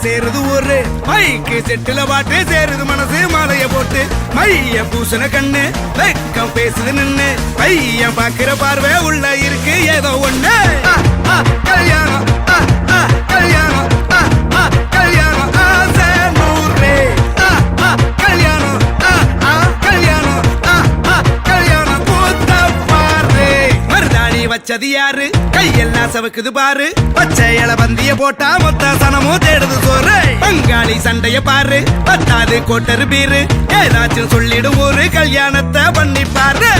சேருது ஊரு மைக்கு செட்டுல பாட்டு சேருது மனசு மாலைய போட்டு மைய பூசண கண்ணு வெக்கம் பேசுது நின்னு பையன் பாக்குற பார்வை உள்ள இருக்கு ஏதோ ஒண்ணு கல்யாணம் கல்யாணம் கல்யாணம் ஆசை நூறு கல்யாணம் கல்யாணம் கல்யாணம் கூத்த பாரு மருதாணி வச்சது யாரு கையெல்லாம் சவுக்குது பாரு பச்சை இல பந்திய போட்டா மொத்த சனமும் தேடுது சோறு பங்காளி சண்டைய பாரு பத்தாது கோட்டரு பீரு ஏதாச்சும் சொல்லிடும் ஒரு கல்யாணத்தை பண்ணி பாரு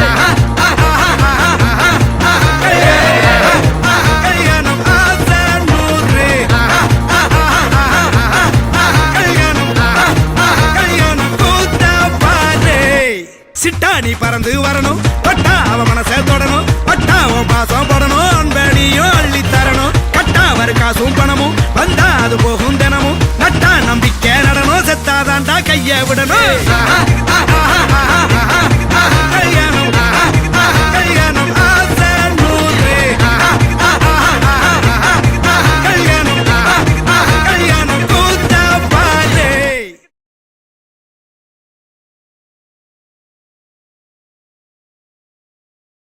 கல்யாணம் ஆசை நூறு கல்யாணம் கல்யாணம் கூத்த பாரு சிட்டாணி பறந்து வரணும்